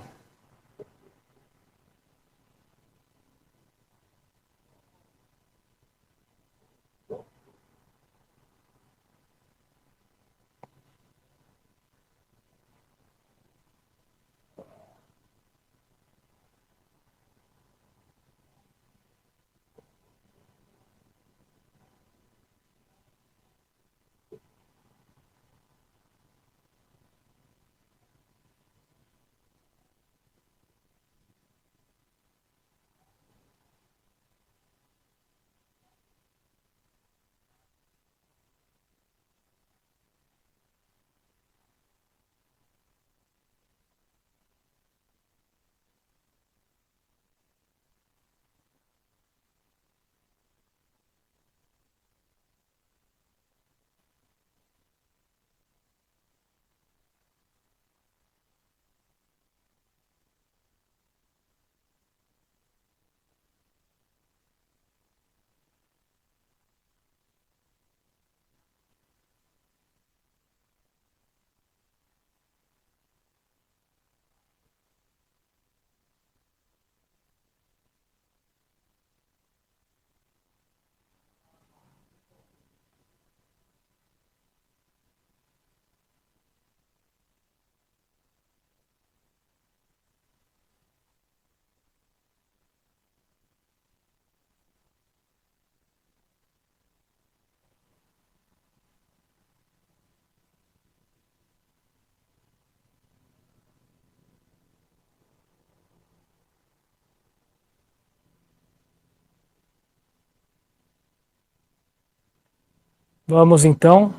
A: Vamos então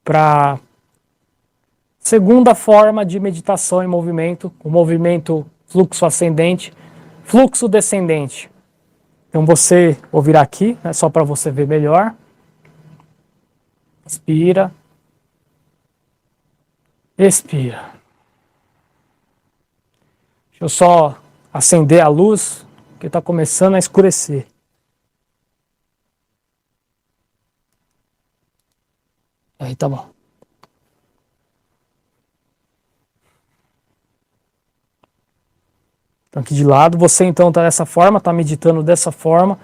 A: para segunda forma de meditação em movimento, o movimento fluxo ascendente, fluxo descendente. Então você ouvirá aqui, né, só para você ver melhor. Inspira. Expira. Deixa eu só acender a luz, que está começando a escurecer. Aí tá bom. Então aqui de lado, você então está dessa forma, está meditando dessa forma,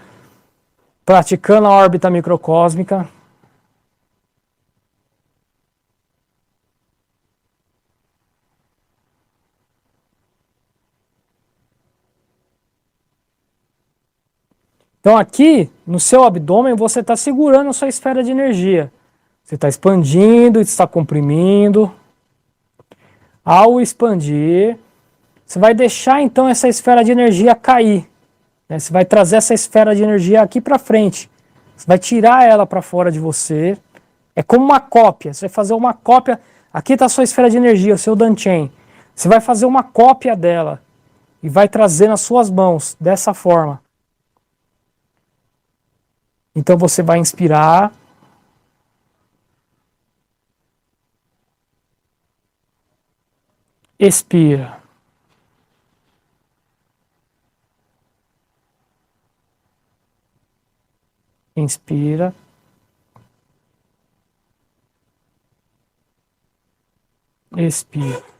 A: praticando a órbita microcósmica. Então aqui, no seu abdômen, você está segurando a sua esfera de energia. Você está expandindo, está comprimindo. Ao expandir, você vai deixar então essa esfera de energia cair. Né? Você vai trazer essa esfera de energia aqui para frente. Você vai tirar ela para fora de você. É como uma cópia. Você vai fazer uma cópia. Aqui está a sua esfera de energia, o seu Dantian. Você vai fazer uma cópia dela e vai trazer nas suas mãos dessa forma. Então você vai inspirar. Expira. Inspira. Expira.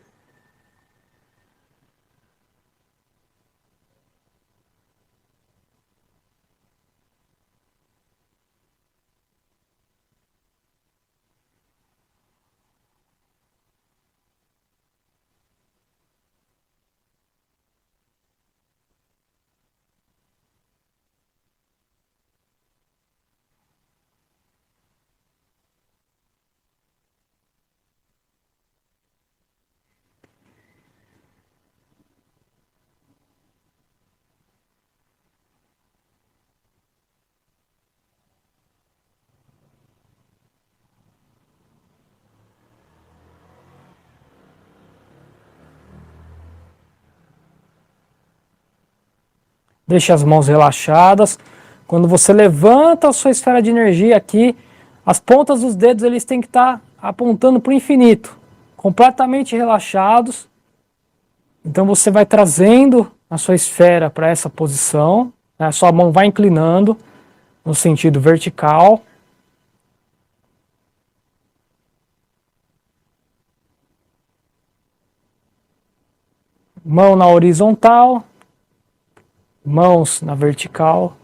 A: Deixe as mãos relaxadas. Quando você levanta a sua esfera de energia aqui, as pontas dos dedos eles têm que estar apontando para o infinito, completamente relaxados. Então você vai trazendo a sua esfera para essa posição, né? A sua mão vai inclinando no sentido vertical. Mão na horizontal, mãos na vertical.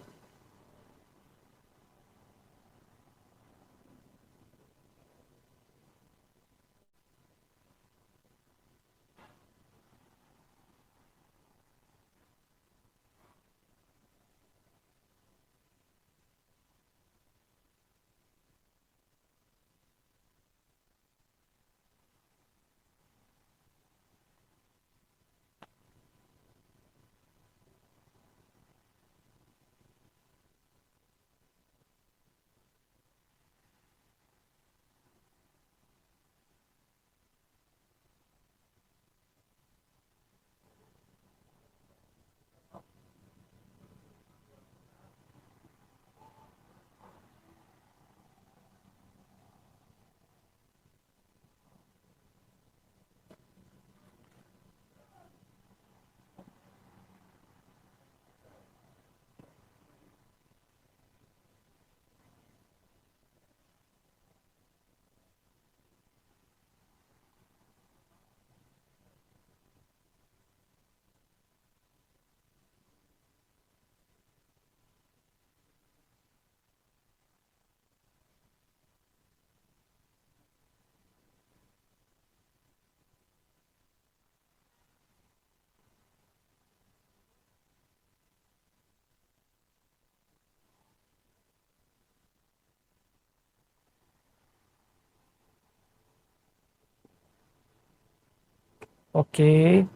A: Ok.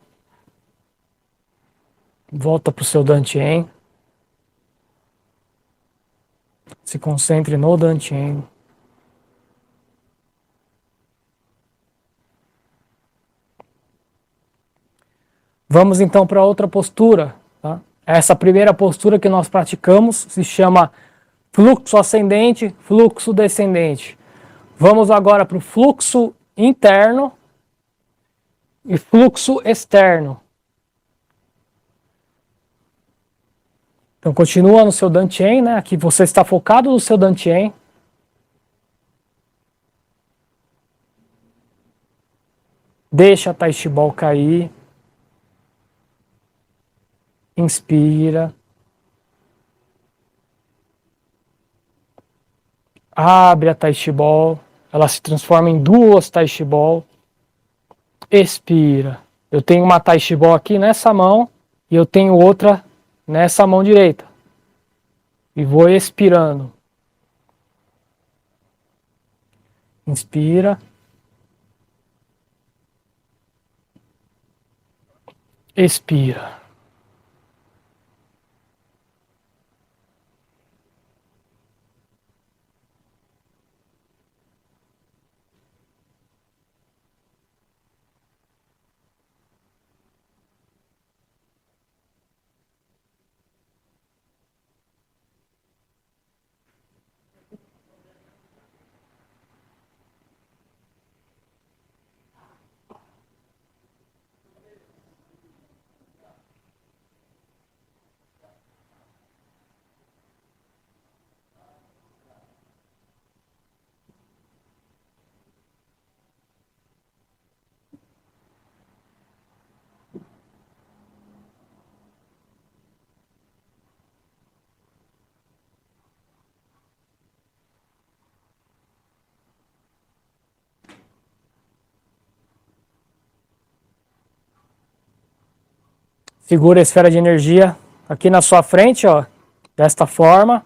A: Volta para o seu Dantian. Se concentre no Dantian. Vamos então para outra postura. Tá? Essa primeira postura que nós praticamos se chama fluxo ascendente, fluxo descendente. Vamos agora para o fluxo interno e fluxo externo. Então continua no seu Dantian, né? Aqui você está focado no seu Dantian. Deixa a Tai Chi Ball cair. Inspira. Abre a Tai Chi Ball. Ela se transforma em duas Tai Chi Ball. Expira. Eu tenho uma Tai Chi Ball aqui nessa mão e eu tenho outra nessa mão direita. E vou expirando. Inspira. Expira. Segura a esfera de energia aqui na sua frente, ó, desta forma.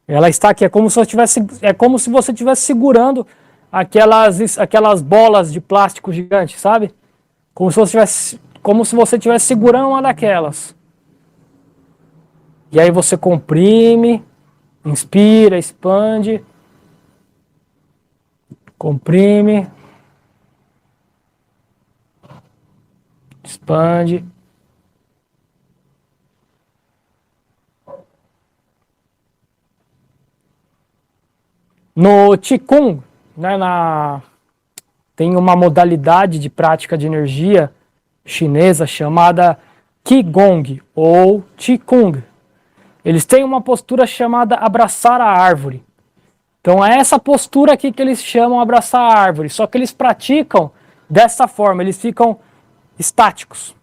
A: Ela está aqui, é como se você estivesse segurando aquelas bolas de plástico gigante, sabe? Como se você estivesse segurando uma daquelas. E aí você comprime, inspira, expande, comprime, expande. No Qigong, né, tem uma modalidade de prática de energia chinesa chamada Qigong ou Qigong. Eles têm uma postura chamada abraçar a árvore. Então é essa postura aqui que eles chamam abraçar a árvore, só que eles praticam dessa forma, eles ficam estáticos.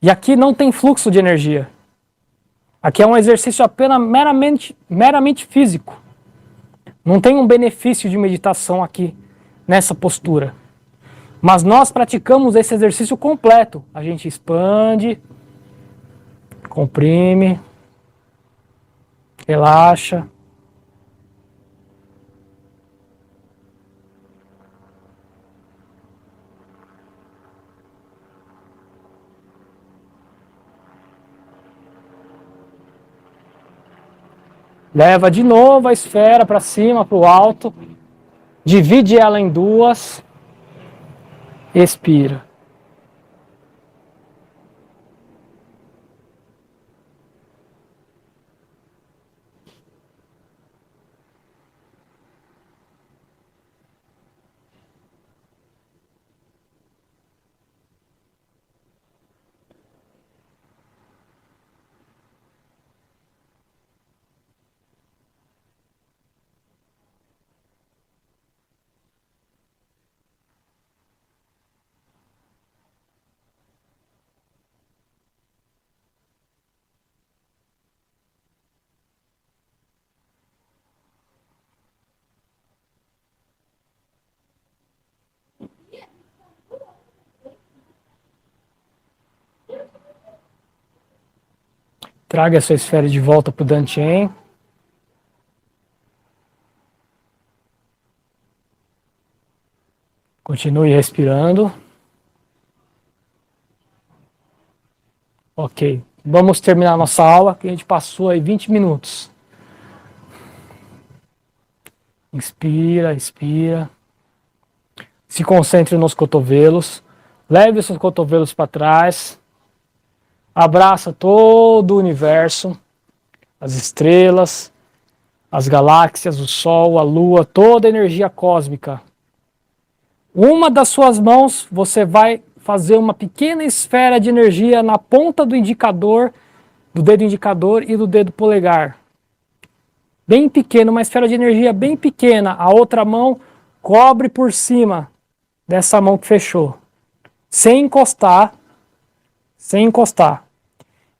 A: E aqui não tem fluxo de energia. Aqui é um exercício apenas meramente físico. Não tem um benefício de meditação aqui, nessa postura. Mas nós praticamos esse exercício completo. A gente expande, comprime, relaxa. Leva de novo a esfera para cima, para o alto. Divide ela em duas. Expira. Traga essa esfera de volta para o Dantian. Continue respirando. Ok. Vamos terminar nossa aula, que a gente passou aí 20 minutos. Inspira, expira. Se concentre nos cotovelos. Leve os seus cotovelos para trás. Abraça todo o universo, as estrelas, as galáxias, o Sol, a Lua, toda a energia cósmica. Uma das suas mãos, você vai fazer uma pequena esfera de energia na ponta do indicador, do dedo indicador e do dedo polegar. Bem pequeno, uma esfera de energia bem pequena. A outra mão cobre por cima dessa mão que fechou. Sem encostar. Sem encostar.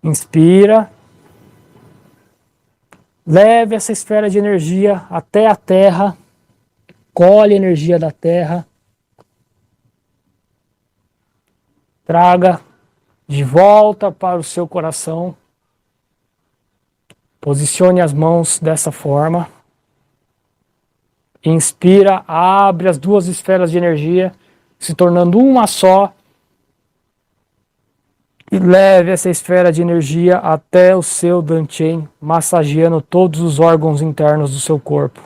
A: Inspira. Leve essa esfera de energia até a Terra. Colhe a energia da Terra. Traga de volta para o seu coração. Posicione as mãos dessa forma. Inspira, abre as duas esferas de energia, se tornando uma só. E leve essa esfera de energia até o seu dantian, massageando todos os órgãos internos do seu corpo.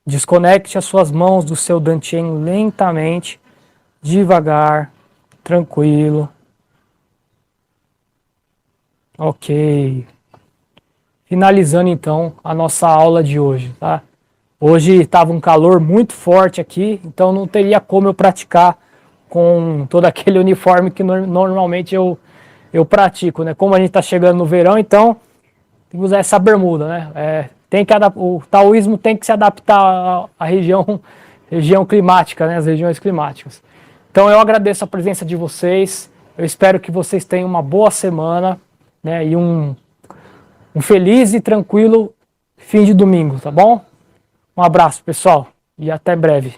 A: Desconecte as suas mãos do seu dantian lentamente, devagar, tranquilo. Ok. Finalizando então a nossa aula de hoje, tá? Hoje estava um calor muito forte aqui, então não teria como eu praticar com todo aquele uniforme que normalmente eu pratico, né? Como a gente está chegando no verão, então tem que usar essa bermuda, né? O taoísmo tem que se adaptar à região climática, né? As regiões climáticas. Então eu agradeço a presença de vocês, eu espero que vocês tenham uma boa semana, né? E um feliz e tranquilo fim de domingo, tá bom? Um abraço, pessoal, e até breve.